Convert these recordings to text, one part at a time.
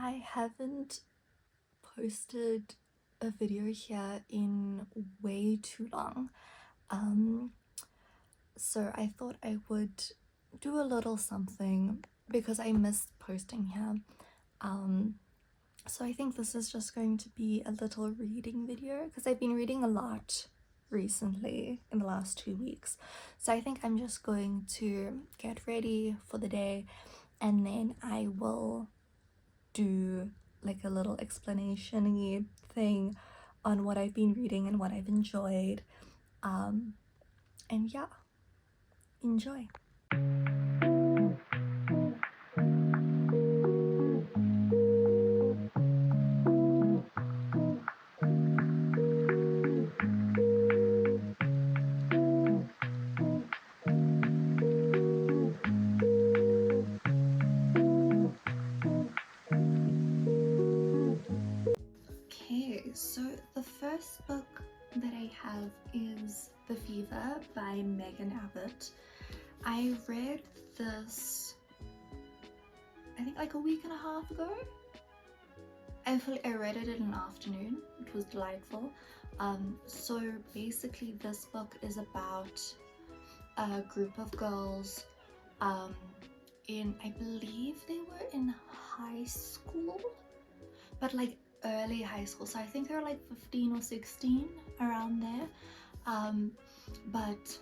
I haven't posted a video here in way too long. So I thought I would do a little something because I missed posting here. So I think this is just going to be a little reading video because I've been reading a lot recently in the last 2 weeks. So I think I'm just going to get ready for the day and then I will do like a little explanation-y thing on what I've been reading and what I've enjoyed. And yeah, enjoy. Okay, so the first book that I have is The Fever by Megan Abbott. I read this, I think like a week and a half ago. I read it in an afternoon. It was delightful. So basically this book is about a group of girls I believe they were in high school, but like early high school, so I think they were like 15 or 16, around there. But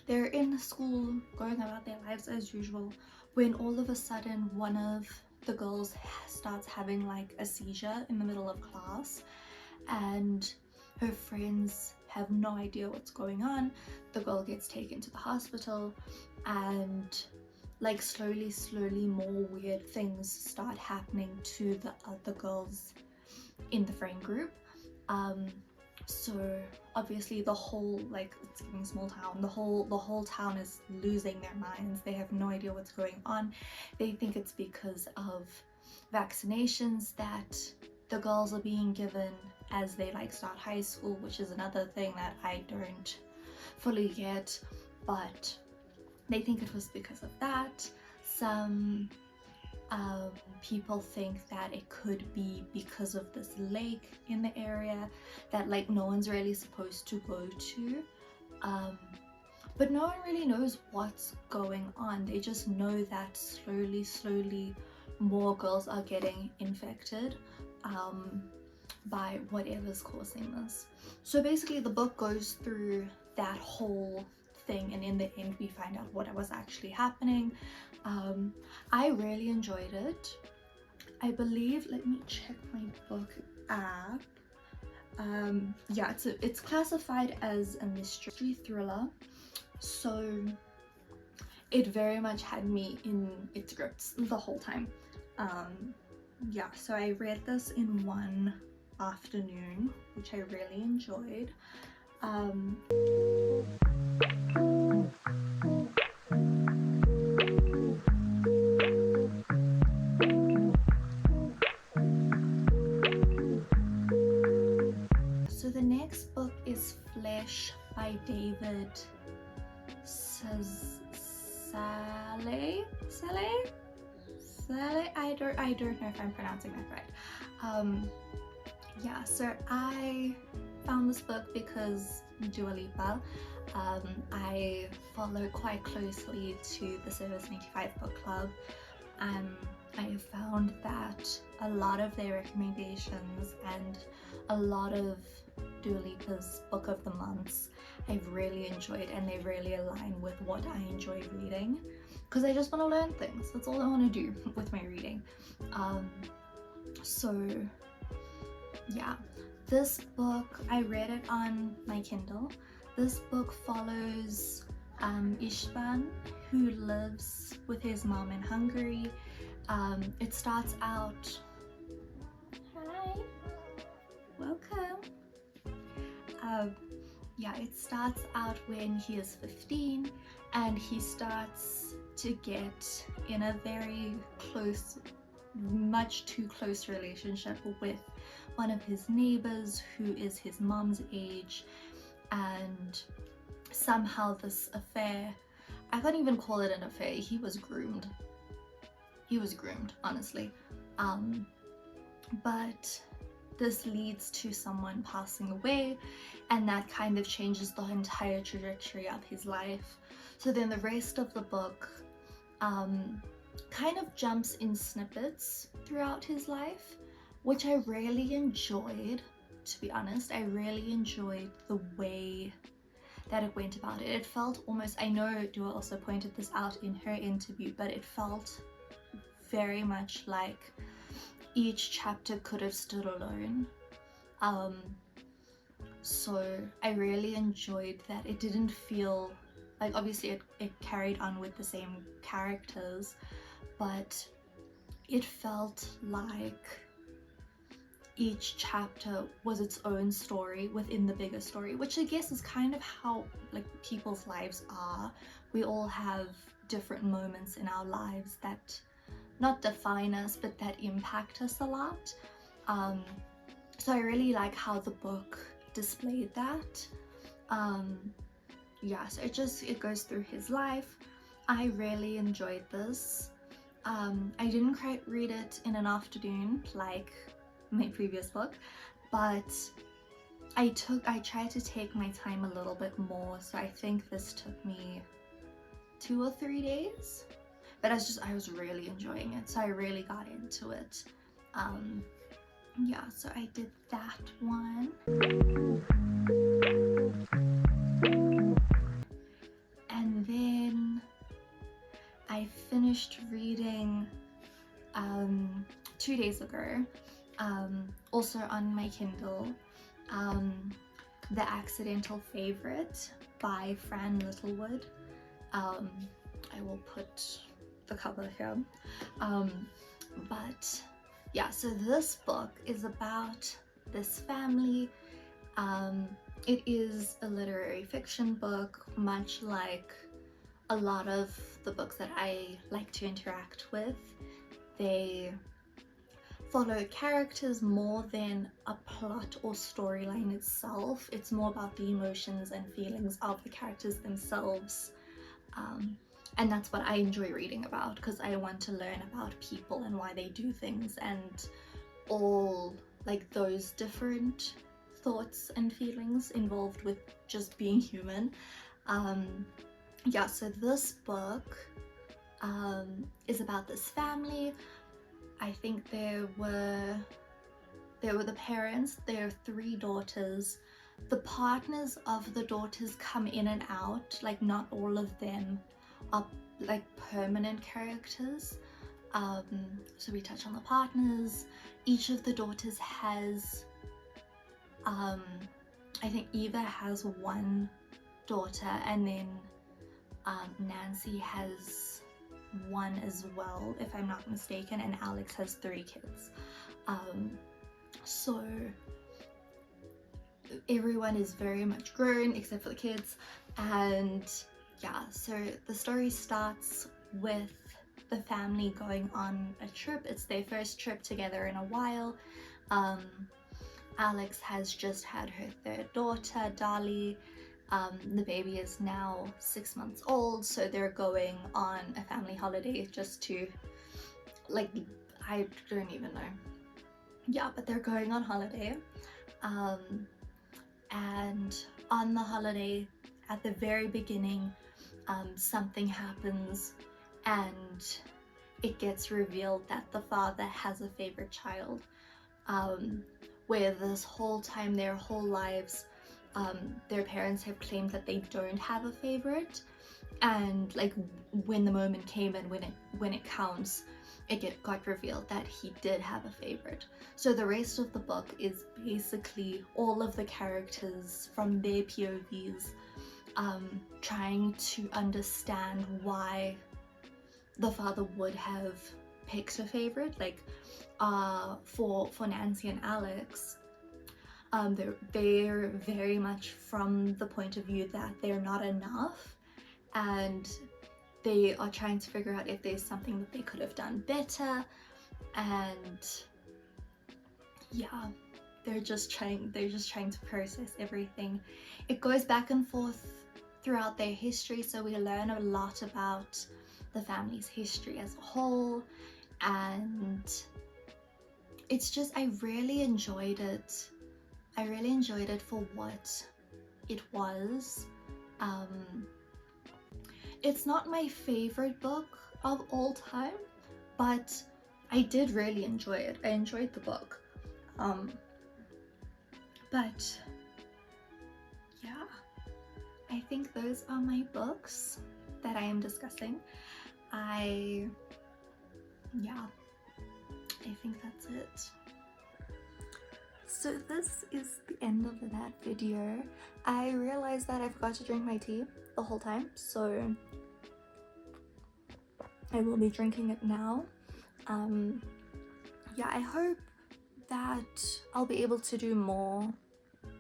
they're in school going about their lives as usual when all of a sudden one of the girls starts having like a seizure in the middle of class, and her friends have no idea what's going on. The girl gets taken to the hospital, and like slowly more weird things start happening to the other girls in the friend group. So obviously the whole, like, it's a small town, the whole town is losing their minds. They have no idea what's going on. They think it's because of vaccinations that the girls are being given as they like start high school, which is another thing that I don't fully get, but they think it was because of that. Some people think that it could be because of this lake in the area that like no one's really supposed to go to, but no one really knows what's going on. They just know that slowly more girls are getting infected by whatever's causing this. So basically the book goes through that whole thing, and in the end we find out what was actually happening. I really enjoyed it. I believe, let me check my book app. Yeah, it's classified as a mystery thriller, so it very much had me in its grips the whole time. Yeah, so I read this in one afternoon, which I really enjoyed. So the next book is Flesh by David Saleh. I don't know if I'm pronouncing that right. Yeah, so I found this book because Dua Lipa. I follow quite closely to the Service 95 book club, and I have found that a lot of their recommendations and a lot of Dua Lipa's book of the months I've really enjoyed, and they really align with what I enjoy reading, because I just want to learn things. That's all I want to do with my reading. So yeah, this book, I read it on my Kindle. This book follows Ishvan, who lives with his mom in Hungary. It starts out, hi, welcome. Yeah, it starts out when he is 15, and he starts to get in a very close, much too close relationship with one of his neighbors who is his mom's age, and somehow this affair, I can't even call it an affair, he was groomed, honestly. but this leads to someone passing away, and that kind of changes the entire trajectory of his life. So then the rest of the book kind of jumps in snippets throughout his life, which I really enjoyed, to be honest. I really enjoyed the way that it went about it. It felt almost, I know Dua also pointed this out in her interview, but it felt very much like each chapter could have stood alone. So I really enjoyed that. It didn't feel like, obviously it carried on with the same characters, but it felt like each chapter was its own story within the bigger story, which I guess is kind of how like people's lives are. We all have different moments in our lives that not define us, but that impact us a lot. So I really like how the book displayed that. Yeah, so it goes through his life. I really enjoyed this. I didn't quite read it in an afternoon like my previous book, but I tried to take my time a little bit more, so I think this took me 2 or 3 days, but I was really enjoying it, so I really got into it. Yeah, so I did that one. And then I finished reading 2 days ago, also on my Kindle, The Accidental Favourite by Fran Littlewood. I will put the cover here. But yeah, so this book is about this family. It is a literary fiction book, much like a lot of the books that I like to interact with. They follow characters more than a plot or storyline itself. It's more about the emotions and feelings of the characters themselves. And that's what I enjoy reading about, because I want to learn about people and why they do things and all like those different thoughts and feelings involved with just being human. Yeah, so this book is about this family. I think there were the parents, there are 3 daughters. The partners of the daughters come in and out, like not all of them are like permanent characters. So we touch on the partners. Each of the daughters has, I think Eva has 1 daughter, and then Nancy has 1 as well, if I'm not mistaken, and Alex has 3 kids. So everyone is very much grown except for the kids, and yeah, so the story starts with the family going on a trip. It's their first trip together in a while. Alex has just had her 3rd daughter, Dali. The baby is now 6 months old, so they're going on a family holiday just to, like, I don't even know. Yeah, but they're going on holiday. And on the holiday, at the very beginning, something happens and it gets revealed that the father has a favorite child, where this whole time, their whole lives, their parents have claimed that they don't have a favorite, and like when the moment came and when it counts, it got revealed that he did have a favorite. So the rest of the book is basically all of the characters from their POVs, trying to understand why the father would have picked a favorite. Like for Nancy and Alex, they're very much from the point of view that they're not enough, and they are trying to figure out if there's something that they could have done better. And yeah, they're just trying to process everything. It goes back and forth throughout their history, so we learn a lot about the family's history as a whole, and it's just, I really enjoyed it. I really enjoyed it for what it was. It's not my favorite book of all time, but I did really enjoy it. I enjoyed the book. But yeah, I think those are my books that I am discussing. Yeah, I think that's it. So this is the end of that video. I realized that I forgot to drink my tea the whole time, so I will be drinking it now. Yeah, I hope that I'll be able to do more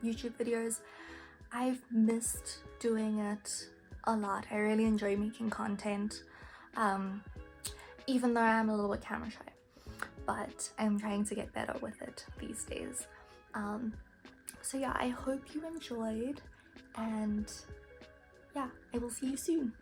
YouTube videos. I've missed doing it a lot. I really enjoy making content, even though I'm a little bit camera shy, but I'm trying to get better with it these days. So yeah, I hope you enjoyed, and yeah, I will see you soon.